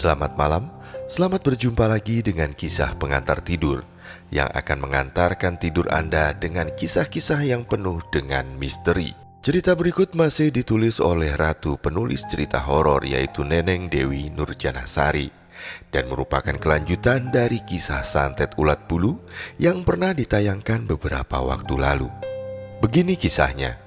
Selamat malam, selamat berjumpa lagi dengan kisah pengantar tidur yang akan mengantarkan tidur Anda dengan kisah-kisah yang penuh dengan misteri. Cerita berikut masih ditulis oleh ratu penulis cerita horor yaitu Neneng Dewi Nurjanasari dan merupakan kelanjutan dari kisah Santet Ulat Bulu yang pernah ditayangkan beberapa waktu lalu. Begini kisahnya.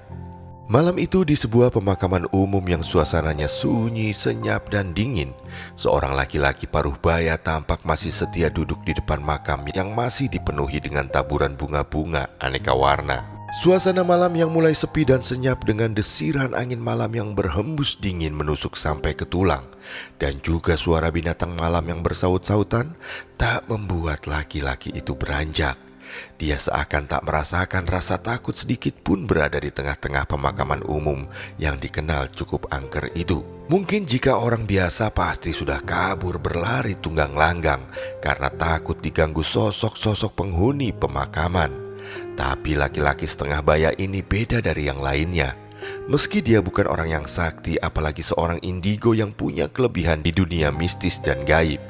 Malam itu di sebuah pemakaman umum yang suasananya sunyi, senyap, dan dingin, seorang laki-laki paruh baya tampak masih setia duduk di depan makam yang masih dipenuhi dengan taburan bunga-bunga aneka warna. Suasana malam yang mulai sepi dan senyap dengan desiran angin malam yang berhembus dingin menusuk sampai ke tulang, dan juga suara binatang malam yang bersaut-sautan tak membuat laki-laki itu beranjak. Dia seakan tak merasakan rasa takut sedikit pun berada di tengah-tengah pemakaman umum yang dikenal cukup angker itu. Mungkin jika orang biasa pasti sudah kabur berlari tunggang langgang karena takut diganggu sosok-sosok penghuni pemakaman. Tapi laki-laki setengah baya ini beda dari yang lainnya. Meski dia bukan orang yang sakti, apalagi seorang indigo yang punya kelebihan di dunia mistis dan gaib,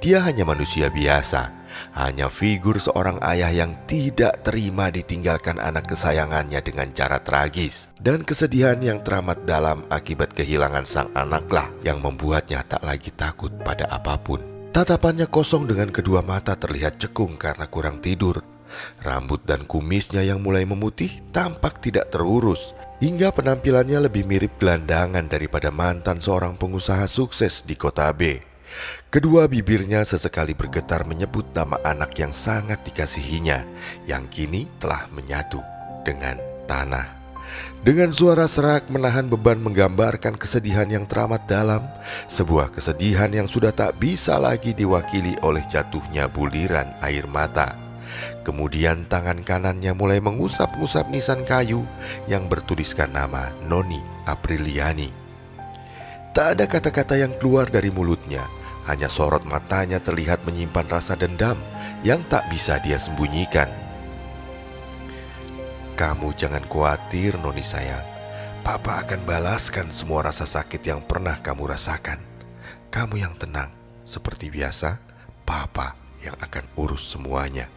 dia hanya manusia biasa. Hanya figur seorang ayah yang tidak terima ditinggalkan anak kesayangannya dengan cara tragis. Dan kesedihan yang teramat dalam akibat kehilangan sang anaklah yang membuatnya tak lagi takut pada apapun. Tatapannya kosong dengan kedua mata terlihat cekung karena kurang tidur. Rambut dan kumisnya yang mulai memutih tampak tidak terurus, hingga penampilannya lebih mirip gelandangan daripada mantan seorang pengusaha sukses di kota B. Kedua bibirnya sesekali bergetar menyebut nama anak yang sangat dikasihinya, yang kini telah menyatu dengan tanah. Dengan suara serak menahan beban menggambarkan kesedihan yang teramat dalam, sebuah kesedihan yang sudah tak bisa lagi diwakili oleh jatuhnya buliran air mata. Kemudian tangan kanannya mulai mengusap-ngusap nisan kayu yang bertuliskan nama Noni Apriliani. Tak ada kata-kata yang keluar dari mulutnya, hanya sorot matanya terlihat menyimpan rasa dendam yang tak bisa dia sembunyikan. Kamu jangan khawatir, Noni sayang. Papa akan balaskan semua rasa sakit yang pernah kamu rasakan. Kamu yang tenang, seperti biasa, Papa yang akan urus semuanya.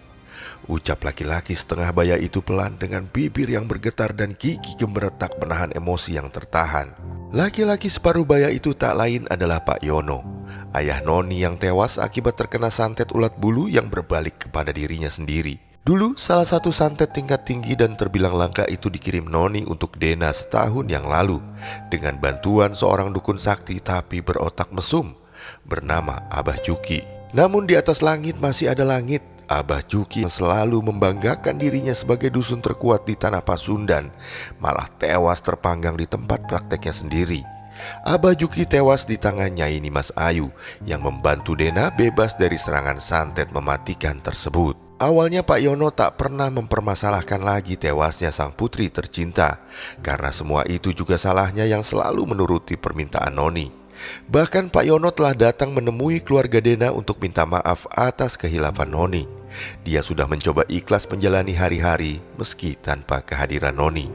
Ucap laki-laki setengah baya itu pelan dengan bibir yang bergetar dan gigi gemeretak menahan emosi yang tertahan. Laki-laki separuh baya itu tak lain adalah Pak Yono, ayah Noni yang tewas akibat terkena santet ulat bulu yang berbalik kepada dirinya sendiri. Dulu salah satu santet tingkat tinggi dan terbilang langka itu dikirim Noni untuk Dena setahun yang lalu dengan bantuan seorang dukun sakti tapi berotak mesum bernama Abah Juki. Namun di atas langit masih ada langit. Abah Juki yang selalu membanggakan dirinya sebagai dusun terkuat di tanah Pasundan malah tewas terpanggang di tempat prakteknya sendiri. Abah Juki tewas di tangan Nyai Nimas Ayu yang membantu Dena bebas dari serangan santet mematikan tersebut. Awalnya Pak Yono tak pernah mempermasalahkan lagi tewasnya sang putri tercinta, karena semua itu juga salahnya yang selalu menuruti permintaan Noni. Bahkan Pak Yono telah datang menemui keluarga Dena untuk minta maaf atas kehilafan Noni. Dia sudah mencoba ikhlas menjalani hari-hari meski tanpa kehadiran Noni.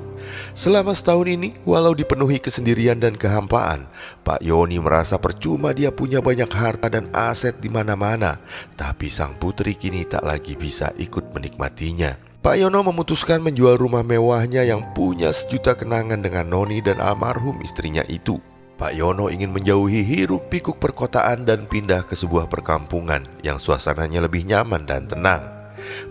Selama setahun ini, walau dipenuhi kesendirian dan kehampaan, Pak Yoni merasa percuma dia punya banyak harta dan aset di mana-mana, tapi sang putri kini tak lagi bisa ikut menikmatinya. Pak Yono memutuskan menjual rumah mewahnya yang punya sejuta kenangan dengan Noni dan almarhum istrinya itu. Pak Yono ingin menjauhi hiruk-pikuk perkotaan dan pindah ke sebuah perkampungan yang suasananya lebih nyaman dan tenang.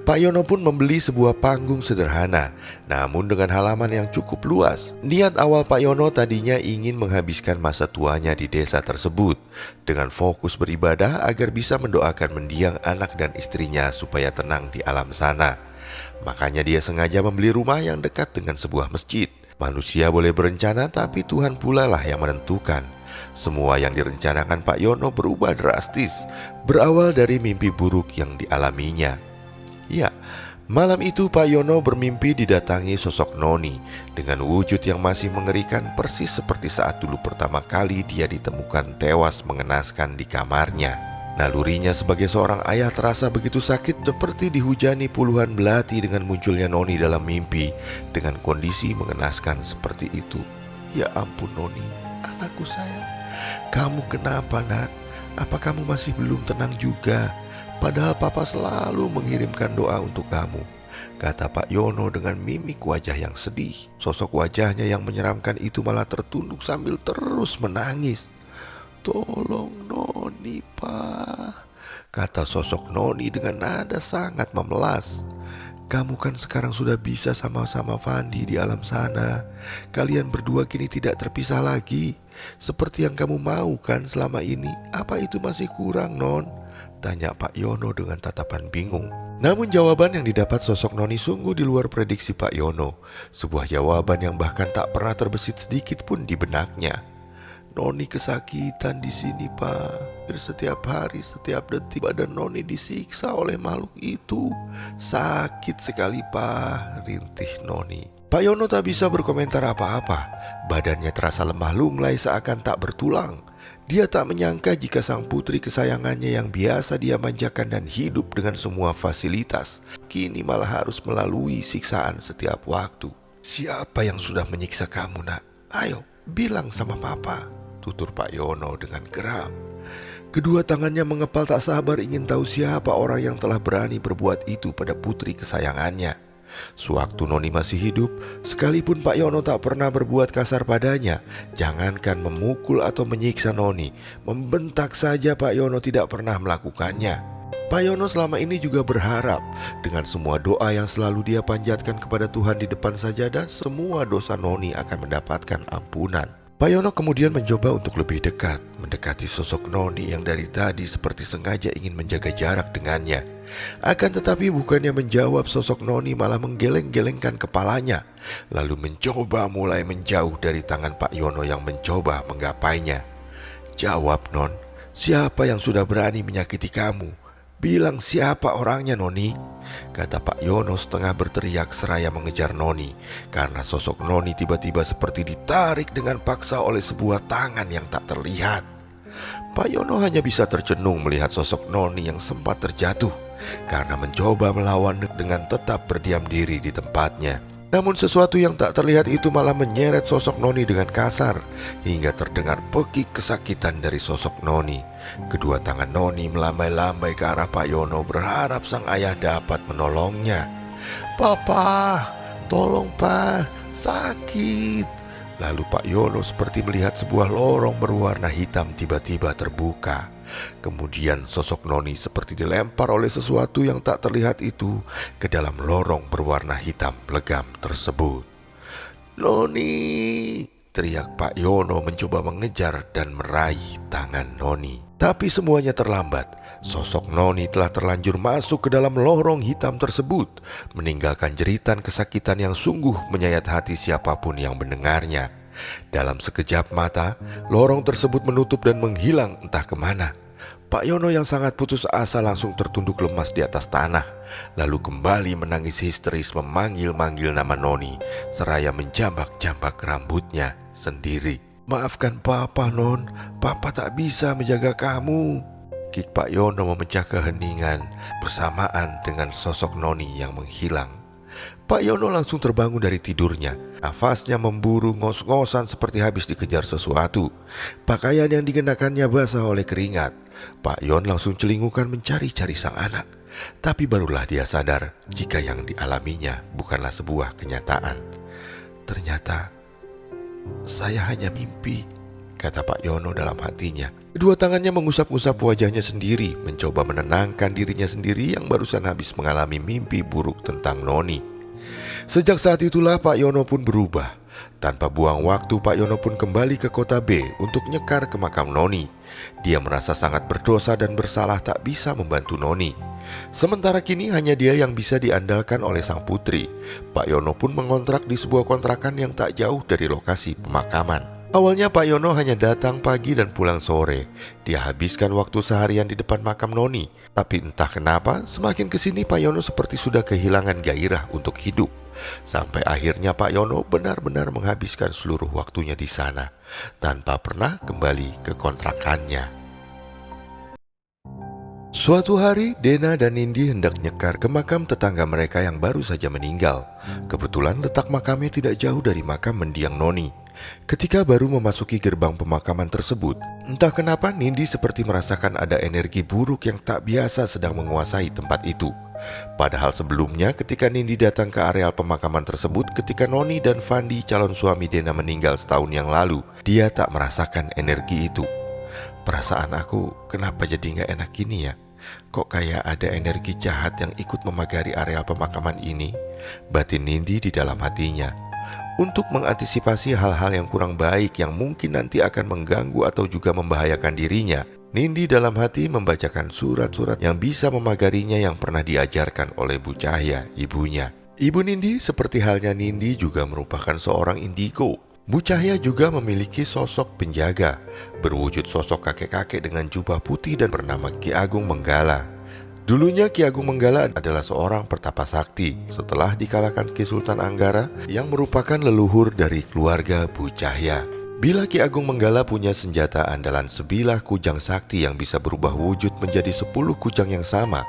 Pak Yono pun membeli sebuah panggung sederhana, namun dengan halaman yang cukup luas. Niat awal Pak Yono tadinya ingin menghabiskan masa tuanya di desa tersebut dengan fokus beribadah agar bisa mendoakan mendiang anak dan istrinya supaya tenang di alam sana. Makanya dia sengaja membeli rumah yang dekat dengan sebuah masjid. Manusia boleh berencana, tapi Tuhan pula lah yang menentukan. Semua yang direncanakan Pak Yono berubah drastis, berawal dari mimpi buruk yang dialaminya. Ya, malam itu Pak Yono bermimpi didatangi sosok Noni dengan wujud yang masih mengerikan, persis seperti saat dulu pertama kali dia ditemukan tewas mengenaskan di kamarnya. Nalurinya sebagai seorang ayah terasa begitu sakit, seperti dihujani puluhan belati dengan munculnya Noni dalam mimpi dengan kondisi mengenaskan seperti itu. Ya ampun Noni, anakku sayang, kamu kenapa nak? Apa kamu masih belum tenang juga? Padahal Papa selalu mengirimkan doa untuk kamu, kata Pak Yono dengan mimik wajah yang sedih. Sosok wajahnya yang menyeramkan itu malah tertunduk sambil terus menangis. Tolong Noni, Pak, kata sosok Noni dengan nada sangat memelas. Kamu kan sekarang sudah bisa sama-sama Fandi di alam sana. Kalian berdua kini tidak terpisah lagi, seperti yang kamu mau kan selama ini. Apa itu masih kurang, Non? Tanya Pak Yono dengan tatapan bingung. Namun jawaban yang didapat sosok Noni sungguh di luar prediksi Pak Yono. Sebuah jawaban yang bahkan tak pernah terbesit sedikit pun di benaknya. Noni kesakitan di sini, Pak. Setiap hari, setiap detik badan Noni disiksa oleh makhluk itu. Sakit sekali, Pak, rintih Noni. Pak Yono tak bisa berkomentar apa-apa. Badannya terasa lemah lunglai seakan tak bertulang. Dia tak menyangka jika sang putri kesayangannya yang biasa dia manjakan dan hidup dengan semua fasilitas, kini malah harus melalui siksaan setiap waktu. Siapa yang sudah menyiksa kamu, Nak? Ayo, bilang sama Papa, tutur Pak Yono dengan geram. Kedua tangannya mengepal tak sabar ingin tahu siapa orang yang telah berani berbuat itu pada putri kesayangannya. Sewaktu Noni masih hidup, sekalipun Pak Yono tak pernah berbuat kasar padanya. Jangankan memukul atau menyiksa Noni, membentak saja Pak Yono tidak pernah melakukannya. Pak Yono selama ini juga berharap dengan semua doa yang selalu dia panjatkan kepada Tuhan di depan sajadah, semua dosa Noni akan mendapatkan ampunan. Pak Yono kemudian mencoba untuk lebih dekat, mendekati sosok Noni yang dari tadi seperti sengaja ingin menjaga jarak dengannya. Akan tetapi bukannya menjawab, sosok Noni malah menggeleng-gelengkan kepalanya, lalu mencoba mulai menjauh dari tangan Pak Yono yang mencoba menggapainya. Jawab, Non, siapa yang sudah berani menyakiti kamu? Bilang siapa orangnya, Noni, kata Pak Yono setengah berteriak seraya mengejar Noni, karena sosok Noni tiba-tiba seperti ditarik dengan paksa oleh sebuah tangan yang tak terlihat. Pak Yono hanya bisa tercenung melihat sosok Noni yang sempat terjatuh karena mencoba melawan dengan tetap berdiam diri di tempatnya. Namun sesuatu yang tak terlihat itu malah menyeret sosok Noni dengan kasar, hingga terdengar pekik kesakitan dari sosok Noni. Kedua tangan Noni melambai-lambai ke arah Pak Yono berharap sang ayah dapat menolongnya. Papa, tolong Pak, sakit. Lalu Pak Yono seperti melihat sebuah lorong berwarna hitam tiba-tiba terbuka. Kemudian sosok Noni seperti dilempar oleh sesuatu yang tak terlihat itu ke dalam lorong berwarna hitam legam tersebut. Noni, teriak Pak Yono mencoba mengejar dan meraih tangan Noni. Tapi semuanya terlambat. Sosok Noni telah terlanjur masuk ke dalam lorong hitam tersebut, meninggalkan jeritan kesakitan yang sungguh menyayat hati siapapun yang mendengarnya. Dalam sekejap mata, lorong tersebut menutup dan menghilang entah kemana. Pak Yono yang sangat putus asa langsung tertunduk lemas di atas tanah, lalu kembali menangis histeris memanggil-manggil nama Noni, seraya menjambak-jambak rambutnya sendiri. Maafkan Papa, Non, Papa tak bisa menjaga kamu. Kik Pak Yono memecah keheningan bersamaan dengan sosok Noni yang menghilang. Pak Yono langsung terbangun dari tidurnya. Nafasnya memburu ngos-ngosan seperti habis dikejar sesuatu. Pakaian yang dikenakannya basah oleh keringat. Pak Yon langsung celingukan mencari-cari sang anak. Tapi barulah dia sadar jika yang dialaminya bukanlah sebuah kenyataan. Ternyata saya hanya mimpi, kata Pak Yono dalam hatinya. Kedua tangannya mengusap-usap wajahnya sendiri, mencoba menenangkan dirinya sendiri yang barusan habis mengalami mimpi buruk tentang Noni. Sejak saat itulah Pak Yono pun berubah. Tanpa buang waktu, Pak Yono pun kembali ke kota B untuk nyekar ke makam Noni. Dia merasa sangat berdosa dan bersalah tak bisa membantu Noni. Sementara kini hanya dia yang bisa diandalkan oleh sang putri. Pak Yono pun mengontrak di sebuah kontrakan yang tak jauh dari lokasi pemakaman. Awalnya Pak Yono hanya datang pagi dan pulang sore. Dia habiskan waktu seharian di depan makam Noni. Tapi entah kenapa semakin kesini Pak Yono seperti sudah kehilangan gairah untuk hidup. Sampai akhirnya Pak Yono benar-benar menghabiskan seluruh waktunya di sana, tanpa pernah kembali ke kontrakannya. Suatu hari, Dena dan Nindi hendak nyekar ke makam tetangga mereka yang baru saja meninggal. Kebetulan letak makamnya tidak jauh dari makam mendiang Noni. Ketika baru memasuki gerbang pemakaman tersebut, Entah kenapa Nindi seperti merasakan ada energi buruk yang tak biasa sedang menguasai tempat itu. Padahal sebelumnya ketika Nindi datang ke areal pemakaman tersebut ketika Noni dan Fandi calon suami Dena meninggal setahun yang lalu, dia tak merasakan energi itu. Perasaan aku kenapa jadi gak enak gini ya? Kok kayak ada energi jahat yang ikut memagari areal pemakaman ini? Batin Nindi di dalam hatinya. Untuk mengantisipasi hal-hal yang kurang baik yang mungkin nanti akan mengganggu atau juga membahayakan dirinya, Nindi dalam hati membacakan surat-surat yang bisa memagarinya yang pernah diajarkan oleh Bu Cahya, ibunya. Ibu Nindi seperti halnya Nindi juga merupakan seorang indigo. Bu Cahya juga memiliki sosok penjaga, berwujud sosok kakek-kakek dengan jubah putih dan bernama Ki Agung Menggala. Dulunya Ki Agung Menggala adalah seorang pertapa sakti setelah dikalahkan Ki Sultan Anggara yang merupakan leluhur dari keluarga Bu Cahya. Bila Ki Agung Menggala punya senjata andalan sebilah kujang sakti yang bisa berubah wujud menjadi 10 kujang yang sama,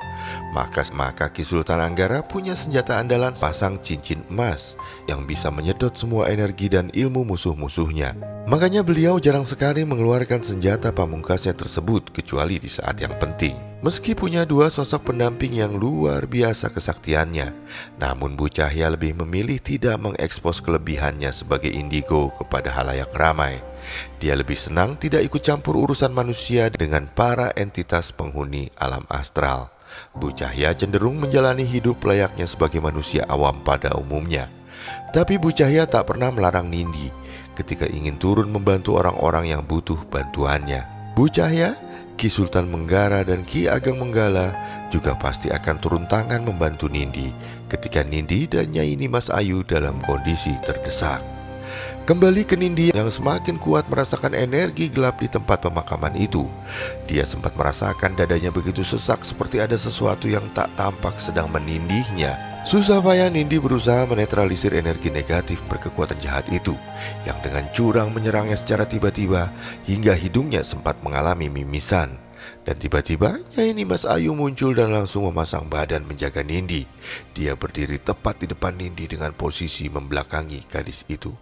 maka Ki Sultan Anggara punya senjata andalan pasang cincin emas yang bisa menyedot semua energi dan ilmu musuh-musuhnya. Makanya beliau jarang sekali mengeluarkan senjata pamungkasnya tersebut kecuali di saat yang penting. Meski punya dua sosok pendamping yang luar biasa kesaktiannya, namun Bu Cahya lebih memilih tidak mengekspos kelebihannya sebagai indigo kepada halayak ramai. Dia lebih senang tidak ikut campur urusan manusia dengan para entitas penghuni alam astral. Bu Cahya cenderung menjalani hidup layaknya sebagai manusia awam pada umumnya. Tapi Bu Cahya tak pernah melarang Nindi ketika ingin turun membantu orang-orang yang butuh bantuannya. Bu Cahya, Ki Sultan Menggara dan Ki Ageng Menggala juga pasti akan turun tangan membantu Nindi ketika Nindi dan Nyai Nimas Ayu dalam kondisi terdesak. Kembali ke Nindi yang semakin kuat merasakan energi gelap di tempat pemakaman itu. Dia sempat merasakan dadanya begitu sesak seperti ada sesuatu yang tak tampak sedang menindihnya. Susah payah Nindi berusaha menetralisir energi negatif berkekuatan jahat itu yang dengan curang menyerangnya secara tiba-tiba hingga hidungnya sempat mengalami mimisan. Dan tiba-tiba Nyai Nimas Ayu muncul dan langsung memasang badan menjaga Nindi. Dia berdiri tepat di depan Nindi dengan posisi membelakangi gadis itu.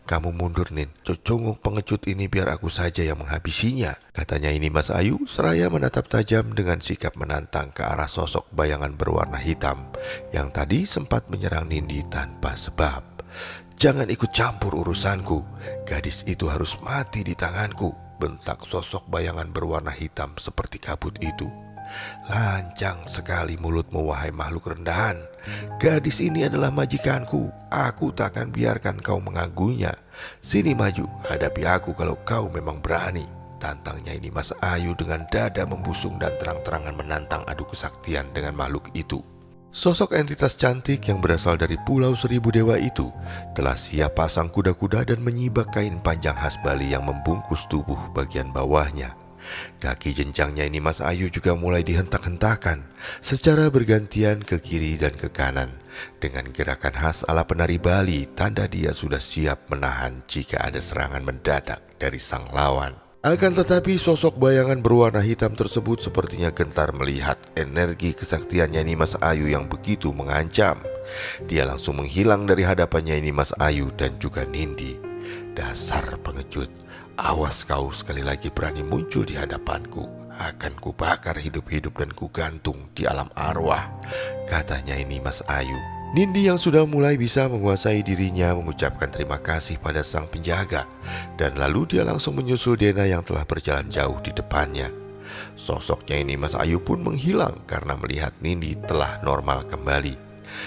"Kamu mundur, Nin. Cocongok pengecut ini biar aku saja yang menghabisinya," katanya ini Mas Ayu seraya menatap tajam dengan sikap menantang ke arah sosok bayangan berwarna hitam yang tadi sempat menyerang Nindi tanpa sebab. "Jangan ikut campur urusanku. Gadis itu harus mati di tanganku," bentak sosok bayangan berwarna hitam seperti kabut itu. "Lancang sekali mulutmu, wahai makhluk rendahan. Gadis ini adalah majikanku. Aku tak akan biarkan kau mengganggunya. Sini maju, hadapi aku kalau kau memang berani," tantangnya ini Mas Ayu dengan dada membusung dan terang-terangan menantang adu kesaktian dengan makhluk itu. Sosok entitas cantik yang berasal dari Pulau Seribu Dewa itu telah siap pasang kuda-kuda dan menyibak kain panjang khas Bali yang membungkus tubuh bagian bawahnya. Kaki jenjangnya ini Mas Ayu juga mulai dihentak-hentakan secara bergantian ke kiri dan ke kanan dengan gerakan khas ala penari Bali, tanda dia sudah siap menahan jika ada serangan mendadak dari sang lawan. Akan tetapi sosok bayangan berwarna hitam tersebut sepertinya gentar melihat energi kesaktiannya ini Mas Ayu yang begitu mengancam. Dia langsung menghilang dari hadapannya ini Mas Ayu dan juga Nindi. "Dasar pengecut, awas kau sekali lagi berani muncul di hadapanku, akan kubakar hidup-hidup dan kugantung di alam arwah," katanya ini Mas Ayu. Nindi yang sudah mulai bisa menguasai dirinya mengucapkan terima kasih pada sang penjaga, dan lalu dia langsung menyusul Dena yang telah berjalan jauh di depannya. Sosoknya ini Mas Ayu pun menghilang karena melihat Nindi telah normal kembali.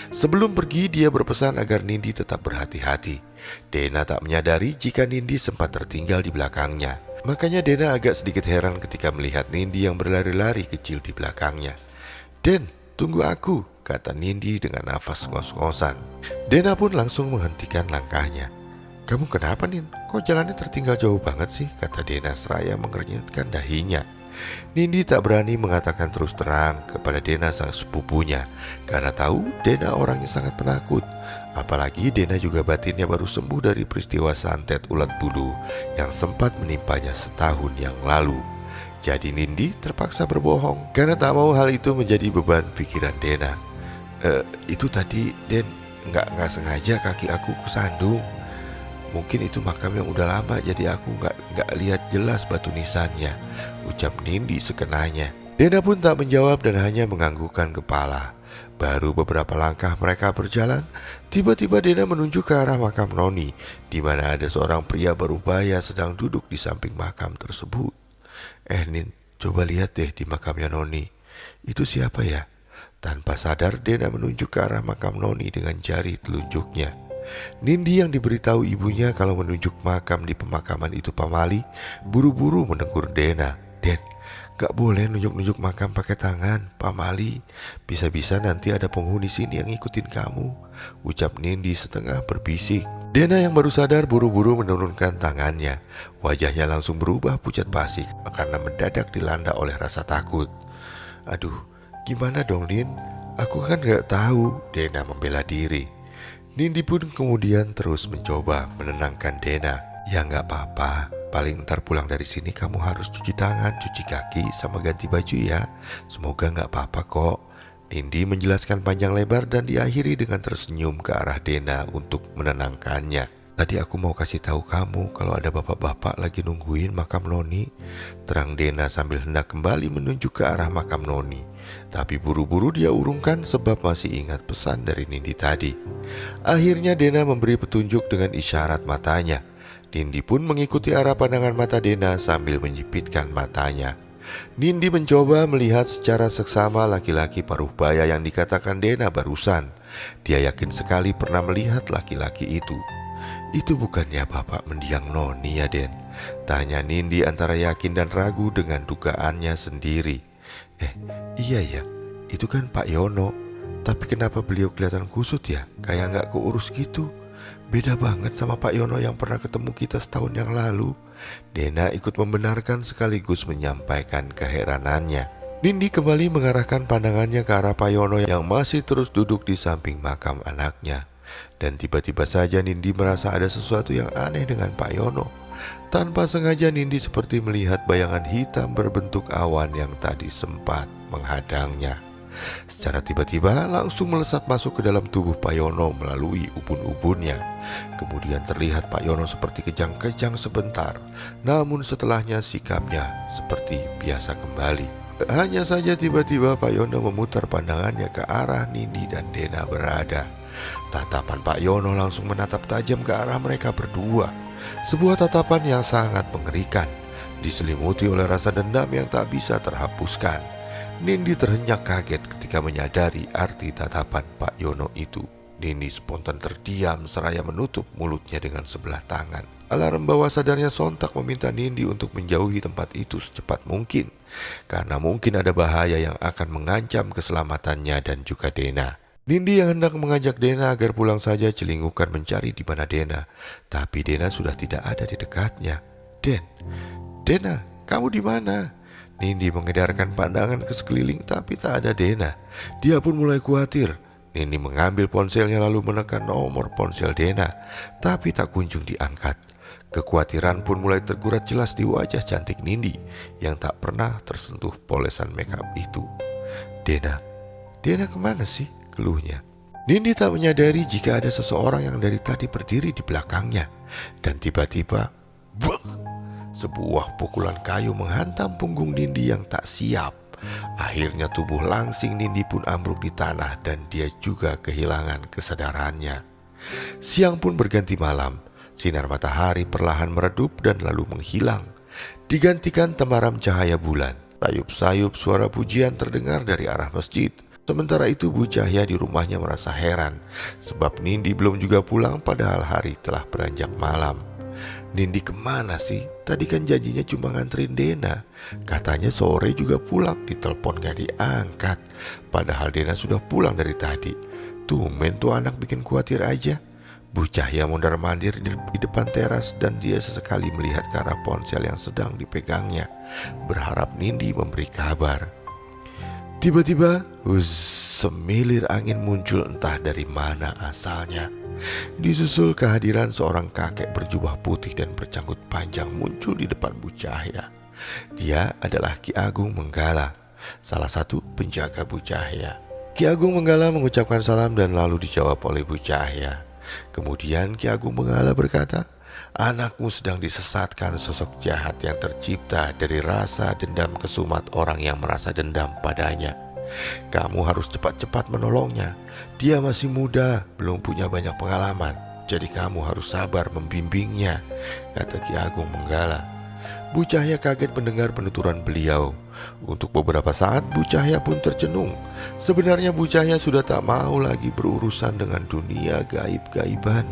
Sebelum pergi dia berpesan agar Nindi tetap berhati-hati. Dena tak menyadari jika Nindi sempat tertinggal di belakangnya. Makanya Dena agak sedikit heran ketika melihat Nindi yang berlari-lari kecil di belakangnya. "Den, tunggu aku," kata Nindi dengan nafas ngos-ngosan. Dena pun langsung menghentikan langkahnya. "Kamu kenapa, Nin? Kok jalannya tertinggal jauh banget sih?" kata Dena seraya mengernyitkan dahinya. Nindi tak berani mengatakan terus terang kepada Dena sang sepupunya karena tahu Dena orangnya sangat penakut. Apalagi Dena juga batinnya baru sembuh dari peristiwa santet ulat bulu yang sempat menimpanya setahun yang lalu. Jadi Nindi terpaksa berbohong karena tak mau hal itu menjadi beban pikiran Dena. Itu tadi, Den, nggak sengaja kaki aku kesandung. Mungkin itu makam yang udah lama jadi aku nggak lihat jelas batu nisannya, ucap Nindi sekenanya. Dena pun tak menjawab dan hanya menganggukkan kepala. Baru beberapa langkah mereka berjalan, tiba-tiba Dena menunjuk ke arah makam Noni, di mana ada seorang pria berubaya sedang duduk di samping makam tersebut. Nin, coba lihat deh di makamnya Noni. Itu siapa ya? Tanpa sadar Dena menunjuk ke arah makam Noni dengan jari telunjuknya. Nindi yang diberitahu ibunya kalau menunjuk makam di pemakaman itu pamali, buru-buru menegur Dena. Den, gak boleh nunjuk-nunjuk makam pakai tangan, pamali. Bisa-bisa nanti ada penghuni sini yang ngikutin kamu, ucap Nindi setengah berbisik. Dena yang baru sadar buru-buru menurunkan tangannya. Wajahnya langsung berubah pucat pasi karena mendadak dilanda oleh rasa takut. Aduh, gimana dong Lin? Aku kan gak tahu, Dena membela diri. Nindi pun kemudian terus mencoba menenangkan Dena. Ya gak apa-apa, paling ntar pulang dari sini kamu harus cuci tangan, cuci kaki, sama ganti baju ya. Semoga gak apa-apa kok. Nindi menjelaskan panjang lebar dan diakhiri dengan tersenyum ke arah Dena untuk menenangkannya. Tadi aku mau kasih tahu kamu kalau ada bapak-bapak lagi nungguin makam Noni, terang Dena sambil hendak kembali menunjuk ke arah makam Noni. Tapi buru-buru dia urungkan sebab masih ingat pesan dari Nindi tadi. Akhirnya Dena memberi petunjuk dengan isyarat matanya. Nindi pun mengikuti arah pandangan mata Dena sambil menyipitkan matanya. Nindi mencoba melihat secara seksama laki-laki paruh baya yang dikatakan Dena barusan. Dia yakin sekali pernah melihat laki-laki itu. Itu bukannya bapak mendiang Noni ya Den? Tanya Nindi antara yakin dan ragu dengan dugaannya sendiri. Iya ya, itu kan Pak Yono. Tapi kenapa beliau kelihatan kusut ya? Kayak gak keurus gitu. Beda banget sama Pak Yono yang pernah ketemu kita setahun yang lalu. Dena ikut membenarkan sekaligus menyampaikan keheranannya. Nindi kembali mengarahkan pandangannya ke arah Pak Yono yang masih terus duduk di samping makam anaknya. Dan tiba-tiba saja Nindi merasa ada sesuatu yang aneh dengan Pak Yono. Tanpa sengaja Nindi seperti melihat bayangan hitam berbentuk awan yang tadi sempat menghadangnya. Secara tiba-tiba langsung melesat masuk ke dalam tubuh Pak Yono melalui ubun-ubunnya. Kemudian terlihat Pak Yono seperti kejang-kejang sebentar, namun setelahnya sikapnya seperti biasa kembali. Hanya saja tiba-tiba Pak Yono memutar pandangannya ke arah Nindi dan Dena berada. Tatapan Pak Yono langsung menatap tajam ke arah mereka berdua. Sebuah tatapan yang sangat mengerikan, diselimuti oleh rasa dendam yang tak bisa terhapuskan. Nindi terhenyak kaget ketika menyadari arti tatapan Pak Yono itu. Nindi spontan terdiam seraya menutup mulutnya dengan sebelah tangan. Alarm bawah sadarnya sontak meminta Nindi untuk menjauhi tempat itu secepat mungkin, karena mungkin ada bahaya yang akan mengancam keselamatannya dan juga Dena. Nindi yang hendak mengajak Dena agar pulang saja celingukan mencari di mana Dena, tapi Dena sudah tidak ada di dekatnya. Dena, kamu di mana? Nindi mengedarkan pandangan ke sekeliling tapi tak ada Dena. Dia pun mulai khawatir. Nindi mengambil ponselnya lalu menekan nomor ponsel Dena, tapi tak kunjung diangkat. Kekhawatiran pun mulai tergurat jelas di wajah cantik Nindi yang tak pernah tersentuh polesan makeup itu. Dena kemana sih? Keluhnya. Nindi tak menyadari jika ada seseorang yang dari tadi berdiri di belakangnya. Dan tiba-tiba, buk! Sebuah pukulan kayu menghantam punggung Nindi yang tak siap. Akhirnya tubuh langsing Nindi pun ambruk di tanah dan dia juga kehilangan kesadarannya. Siang pun berganti malam. Sinar matahari perlahan meredup dan lalu menghilang, digantikan temaram cahaya bulan. Sayup-sayup suara pujian terdengar dari arah masjid. Sementara itu Bu Cahya di rumahnya merasa heran sebab Nindi belum juga pulang padahal hari telah beranjak malam. Nindi kemana sih? Tadi kan janjinya cuma nganterin Dena. Katanya sore juga pulang, ditelepon gak diangkat. Padahal Dena sudah pulang dari tadi. Tumben tuh anak bikin khawatir aja. Bu Cahya mondar-mandir di depan teras dan dia sesekali melihat ke arah ponsel yang sedang dipegangnya, berharap Nindi memberi kabar. Tiba-tiba, semilir angin muncul entah dari mana asalnya. Disusul kehadiran seorang kakek berjubah putih dan berjanggut panjang muncul di depan Bu Cahya. Dia adalah Ki Agung Menggala, salah satu penjaga Bu Cahya. Ki Agung Menggala mengucapkan salam dan lalu dijawab oleh Bu Cahya. Kemudian Ki Agung Menggala berkata, Anakmu sedang disesatkan sosok jahat yang tercipta dari rasa dendam kesumat orang yang merasa dendam padanya. Kamu harus cepat-cepat menolongnya. Dia masih muda, belum punya banyak pengalaman. Jadi kamu harus sabar membimbingnya, kata Ki Agung Menggala. Bu Cahya kaget mendengar penuturan beliau. Untuk beberapa saat Bu Cahya pun tercenung. Sebenarnya Bu Cahya sudah tak mau lagi berurusan dengan dunia gaib-gaiban.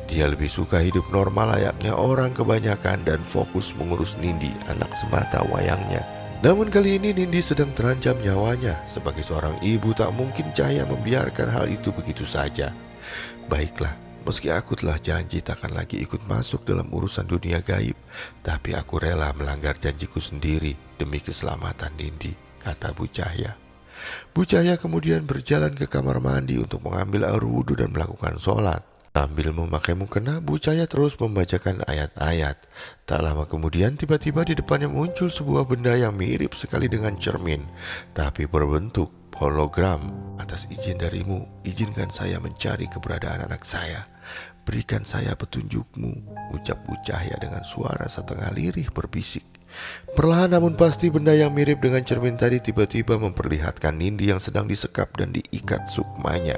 Dia lebih suka hidup normal layaknya orang kebanyakan dan fokus mengurus Nindi, anak semata wayangnya. Namun kali ini Nindi sedang terancam nyawanya. Sebagai seorang ibu tak mungkin Cahya membiarkan hal itu begitu saja. Baiklah, meski aku telah janji takkan lagi ikut masuk dalam urusan dunia gaib, tapi aku rela melanggar janjiku sendiri demi keselamatan Nindi, kata Bu Cahya. Bu Cahya kemudian berjalan ke kamar mandi untuk mengambil air wudhu dan melakukan sholat. Sambil memakai mukena, Bu Cahya terus membacakan ayat-ayat. Tak lama kemudian tiba-tiba di depannya muncul sebuah benda yang mirip sekali dengan cermin, tapi berbentuk hologram. Atas izin darimu, izinkan saya mencari keberadaan anak saya. Berikan saya petunjukmu, ucap Bu Cahya dengan suara setengah lirih berbisik. Perlahan namun pasti benda yang mirip dengan cermin tadi tiba-tiba memperlihatkan Nindi yang sedang disekap dan diikat sukmanya.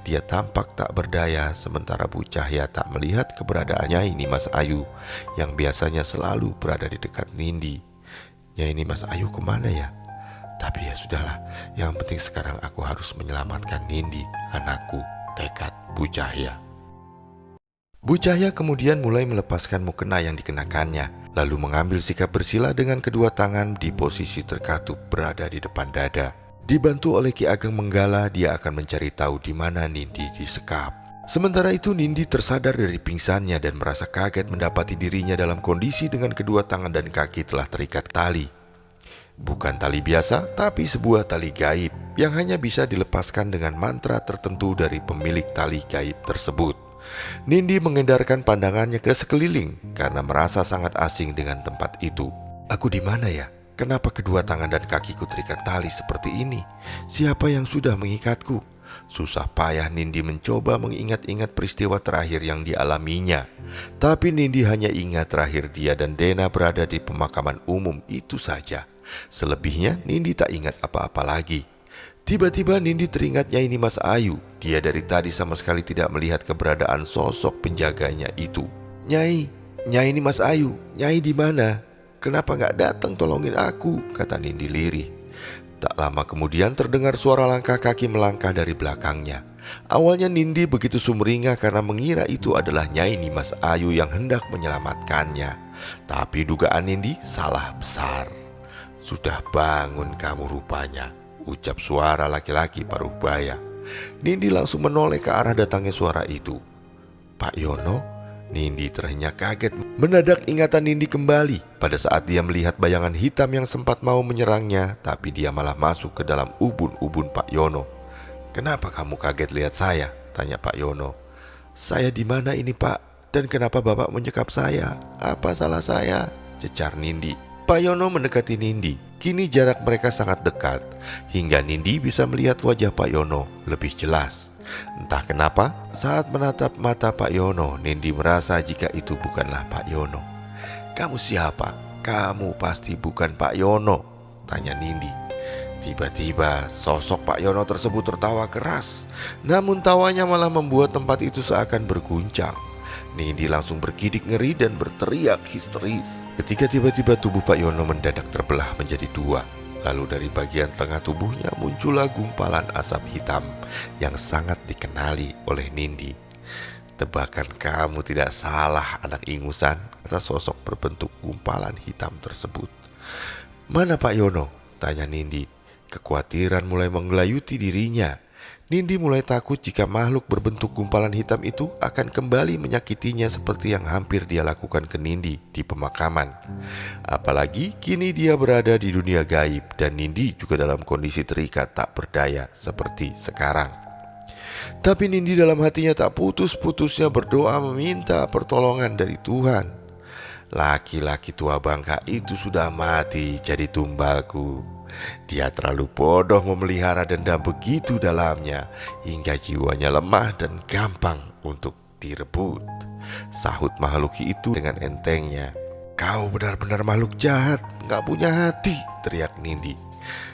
Dia tampak tak berdaya, sementara Bu Cahya tak melihat keberadaannya ini Mas Ayu yang biasanya selalu berada di dekat Nindi. Ya ini Mas Ayu kemana ya? Tapi ya sudahlah, yang penting sekarang aku harus menyelamatkan Nindi, anakku, tekad Bu Cahya. Bu Cahya kemudian mulai melepaskan mukena yang dikenakannya, lalu mengambil sikap bersila dengan kedua tangan di posisi terkatup berada di depan dada. Dibantu oleh Ki Ageng Menggala, dia akan mencari tahu di mana Nindi disekap. Sementara itu Nindi tersadar dari pingsannya dan merasa kaget mendapati dirinya dalam kondisi dengan kedua tangan dan kaki telah terikat tali. Bukan tali biasa, tapi sebuah tali gaib yang hanya bisa dilepaskan dengan mantra tertentu dari pemilik tali gaib tersebut. Nindi mengendarkan pandangannya ke sekeliling karena merasa sangat asing dengan tempat itu. Aku di mana ya? Kenapa kedua tangan dan kakiku terikat tali seperti ini? Siapa yang sudah mengikatku? Susah payah Nindi mencoba mengingat-ingat peristiwa terakhir yang dialaminya. Tapi Nindi hanya ingat terakhir dia dan Dena berada di pemakaman umum, itu saja. Selebihnya Nindi tak ingat apa-apa lagi. Tiba-tiba Nindi teringatnya ini Mas Ayu. Dia dari tadi sama sekali tidak melihat keberadaan sosok penjaganya itu. Nyai ini Mas Ayu. Nyai di mana? Kenapa gak datang tolongin aku? Kata Nindi lirih. Tak lama kemudian terdengar suara langkah kaki melangkah dari belakangnya. Awalnya Nindi begitu sumringah karena mengira itu adalah Nyai Nimas Ayu yang hendak menyelamatkannya. Tapi dugaan Nindi salah besar. Sudah bangun kamu rupanya, ucap suara laki-laki paruh baya. Nindi langsung menoleh ke arah datangnya suara itu. Pak Yono? Nindi terhenyak kaget. Mendadak ingatan Nindi kembali pada saat dia melihat bayangan hitam yang sempat mau menyerangnya, tapi dia malah masuk ke dalam ubun-ubun Pak Yono. Kenapa kamu kaget lihat saya? Tanya Pak Yono. Saya di mana ini Pak? Dan kenapa Bapak menyekap saya? Apa salah saya? Cecar Nindi. Pak Yono mendekati Nindi. Kini jarak mereka sangat dekat, hingga Nindi bisa melihat wajah Pak Yono lebih jelas. Entah kenapa, saat menatap mata Pak Yono, Nindi merasa jika itu bukanlah Pak Yono. Kamu siapa? Kamu pasti bukan Pak Yono, tanya Nindi. Tiba-tiba sosok Pak Yono tersebut tertawa keras. Namun tawanya malah membuat tempat itu seakan berguncang. Nindi langsung bergidik ngeri dan berteriak histeris. Ketika tiba-tiba tubuh Pak Yono mendadak terbelah menjadi dua. Lalu dari bagian tengah tubuhnya muncullah gumpalan asap hitam yang sangat dikenali oleh Nindi. Tebakan kamu tidak salah anak ingusan, kata sosok berbentuk gumpalan hitam tersebut. Mana Pak Yono? Tanya Nindi. Kekhawatiran mulai menggelayuti dirinya. Nindi mulai takut jika makhluk berbentuk gumpalan hitam itu akan kembali menyakitinya seperti yang hampir dia lakukan ke Nindi di pemakaman. Apalagi kini dia berada di dunia gaib dan Nindi juga dalam kondisi terikat tak berdaya seperti sekarang. Tapi Nindi dalam hatinya tak putus-putusnya berdoa meminta pertolongan dari Tuhan. Laki-laki tua bangka itu sudah mati jadi tumbalku. Dia terlalu bodoh memelihara dendam begitu dalamnya hingga jiwanya lemah dan gampang untuk direbut. Sahut makhluk itu dengan entengnya. Kau benar-benar makhluk jahat, gak punya hati, teriak Nindi.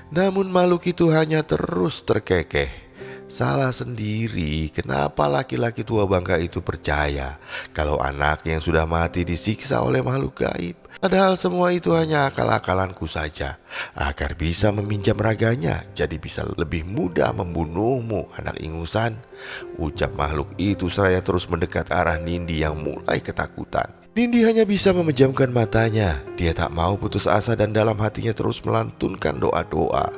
Namun makhluk itu hanya terus terkekeh. Salah sendiri, kenapa laki-laki tua bangka itu percaya kalau anaknya yang sudah mati disiksa oleh makhluk gaib? Padahal semua itu hanya akal-akalanku saja, agar bisa meminjam raganya, jadi bisa lebih mudah membunuhmu, anak ingusan. Ucap makhluk itu seraya terus mendekat ke arah Nindi yang mulai ketakutan. Nindi hanya bisa memejamkan matanya. Dia tak mau putus asa dan dalam hatinya terus melantunkan doa-doa,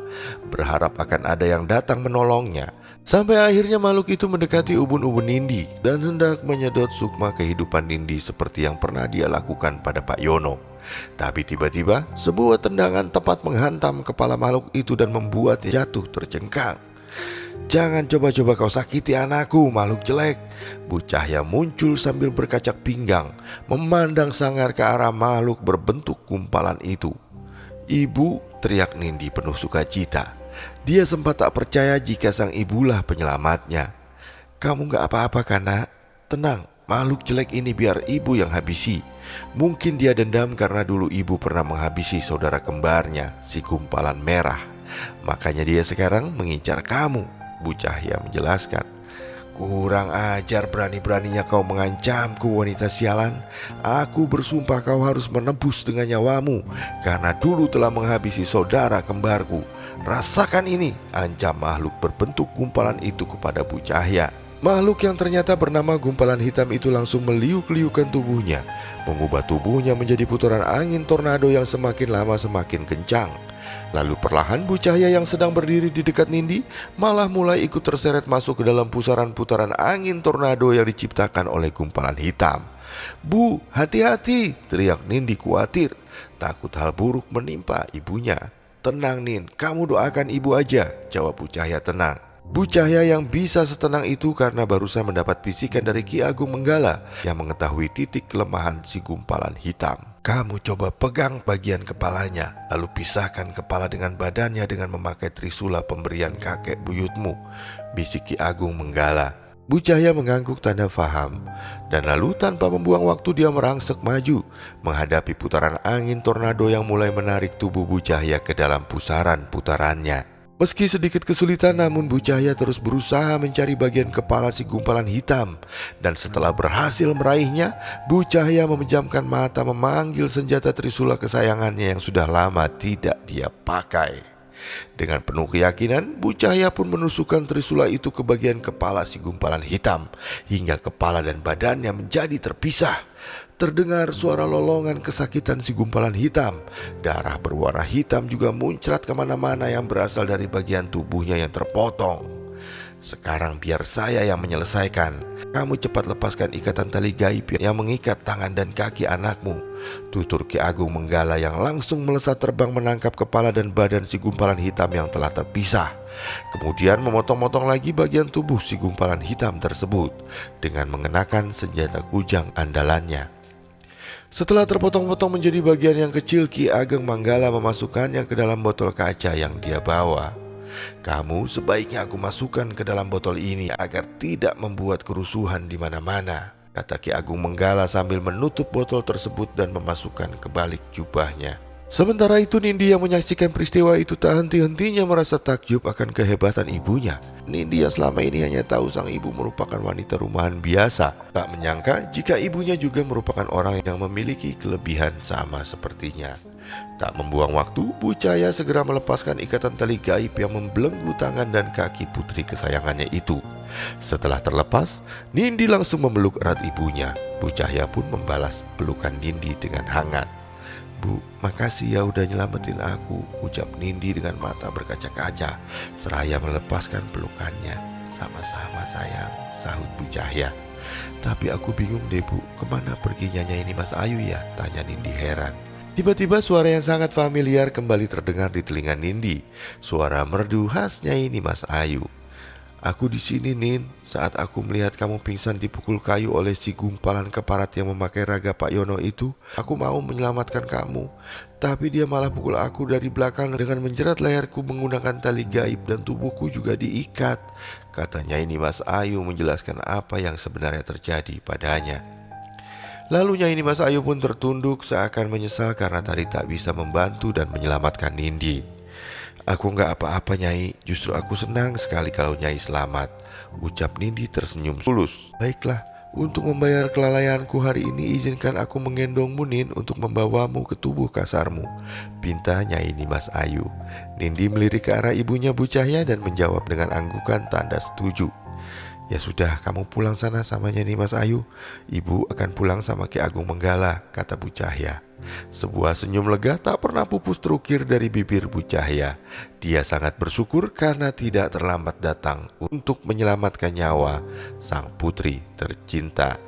berharap akan ada yang datang menolongnya. Sampai akhirnya makhluk itu mendekati ubun-ubun Nindi dan hendak menyedot sukma kehidupan Nindi seperti yang pernah dia lakukan pada Pak Yono. Tapi tiba-tiba sebuah tendangan tepat menghantam kepala makhluk itu dan membuatnya jatuh terjengkang. Jangan coba-coba kau sakiti anakku, makhluk jelek. Bu Cahya muncul sambil berkacak pinggang, memandang sangar ke arah makhluk berbentuk gumpalan itu. Ibu, teriak Nindi penuh sukacita. Dia sempat tak percaya jika sang ibulah penyelamatnya. Kamu gak apa-apa kan nak? Tenang, makhluk jelek ini biar ibu yang habisi. Mungkin dia dendam karena dulu ibu pernah menghabisi saudara kembarnya, si gumpalan merah. Makanya dia sekarang mengincar kamu, Bu Cahya menjelaskan. Kurang ajar, berani-beraninya kau mengancamku, wanita sialan. Aku bersumpah kau harus menebus dengan nyawamu, karena dulu telah menghabisi saudara kembarku. Rasakan ini, ancam makhluk berbentuk gumpalan itu kepada Bu Cahya. Makhluk yang ternyata bernama gumpalan hitam itu langsung meliuk-liukkan tubuhnya, mengubah tubuhnya menjadi putaran angin tornado yang semakin lama semakin kencang. Lalu perlahan Bu Cahya yang sedang berdiri di dekat Nindi malah mulai ikut terseret masuk ke dalam pusaran-putaran angin tornado yang diciptakan oleh gumpalan hitam. Bu, hati-hati, teriak Nindi khawatir, takut hal buruk menimpa ibunya. Tenang Nin, kamu doakan ibu aja, jawab Bu Cahya tenang. Bu Cahya yang bisa setenang itu karena barusan mendapat bisikan dari Ki Agung Menggala yang mengetahui titik kelemahan si gumpalan hitam. Kamu coba pegang bagian kepalanya, lalu pisahkan kepala dengan badannya dengan memakai trisula pemberian kakek buyutmu, bisik Ki Agung Menggala. Bu Cahya mengangguk tanda faham, dan lalu tanpa membuang waktu dia merangsek maju menghadapi putaran angin tornado yang mulai menarik tubuh Bu Cahya ke dalam pusaran-putarannya. Meski sedikit kesulitan, namun Bu Cahya terus berusaha mencari bagian kepala si gumpalan hitam. Dan setelah berhasil meraihnya, Bu Cahya memejamkan mata memanggil senjata trisula kesayangannya yang sudah lama tidak dia pakai. Dengan penuh keyakinan, Bu Cahya pun menusukkan trisula itu ke bagian kepala si gumpalan hitam, hingga kepala dan badannya menjadi terpisah. Terdengar suara lolongan kesakitan si gumpalan hitam. Darah berwarna hitam juga muncrat kemana-mana yang berasal dari bagian tubuhnya yang terpotong. Sekarang biar saya yang menyelesaikan. Kamu cepat lepaskan ikatan tali gaib yang mengikat tangan dan kaki anakmu, tutur Ki Agung Menggala yang langsung melesat terbang menangkap kepala dan badan si gumpalan hitam yang telah terpisah. Kemudian memotong-motong lagi bagian tubuh si gumpalan hitam tersebut dengan mengenakan senjata kujang andalannya. Setelah terpotong-potong menjadi bagian yang kecil, Ki Ageng Manggala memasukkannya ke dalam botol kaca yang dia bawa. Kamu sebaiknya aku masukkan ke dalam botol ini agar tidak membuat kerusuhan di mana-mana, kata Ki Agung Menggala sambil menutup botol tersebut dan memasukkan ke balik jubahnya. Sementara itu Nindi yang menyaksikan peristiwa itu tak henti-hentinya merasa takjub akan kehebatan ibunya. Nindi yang selama ini hanya tahu sang ibu merupakan wanita rumahan biasa, tak menyangka jika ibunya juga merupakan orang yang memiliki kelebihan sama sepertinya. Tak membuang waktu, Bu Cahya segera melepaskan ikatan tali gaib yang membelenggu tangan dan kaki putri kesayangannya itu. Setelah terlepas, Nindi langsung memeluk erat ibunya. Bu Cahya pun membalas pelukan Nindi dengan hangat. Bu, makasih ya udah nyelamatin aku, ucap Nindi dengan mata berkaca-kaca seraya melepaskan pelukannya. Sama-sama sayang, sahut Bu Cahya. Tapi aku bingung deh Bu, kemana perginya ini Mas Ayu ya? Tanya Nindi heran. Tiba-tiba suara yang sangat familiar kembali terdengar di telinga Nindi. Suara merdu khasnya ini Mas Ayu. Aku di sini Nin, saat aku melihat kamu pingsan dipukul kayu oleh si gumpalan keparat yang memakai raga Pak Yono itu, aku mau menyelamatkan kamu. Tapi dia malah pukul aku dari belakang dengan menjerat leherku menggunakan tali gaib dan tubuhku juga diikat. Katanya ini Mas Ayu menjelaskan apa yang sebenarnya terjadi padanya. Lalu Nyai Nimas Ayu pun tertunduk seakan menyesal karena tadi tak bisa membantu dan menyelamatkan Nindi. "Aku nggak apa-apa Nyai, justru aku senang sekali kalau Nyai selamat," ucap Nindi tersenyum tulus. "Baiklah, untuk membayar kelalaianku hari ini izinkan aku menggendongmu Nin untuk membawamu ke tubuh kasarmu," pinta Nyai Nimas Ayu. Nindi melirik ke arah ibunya Bu Cahya dan menjawab dengan anggukan tanda setuju. "Ya sudah, kamu pulang sana sama Nyai Mas Ayu. Ibu akan pulang sama Ki Agung Menggala," kata Bu Cahya. Sebuah senyum lega tak pernah pupus terukir dari bibir Bu Cahya. Dia sangat bersyukur karena tidak terlambat datang untuk menyelamatkan nyawa sang putri tercinta.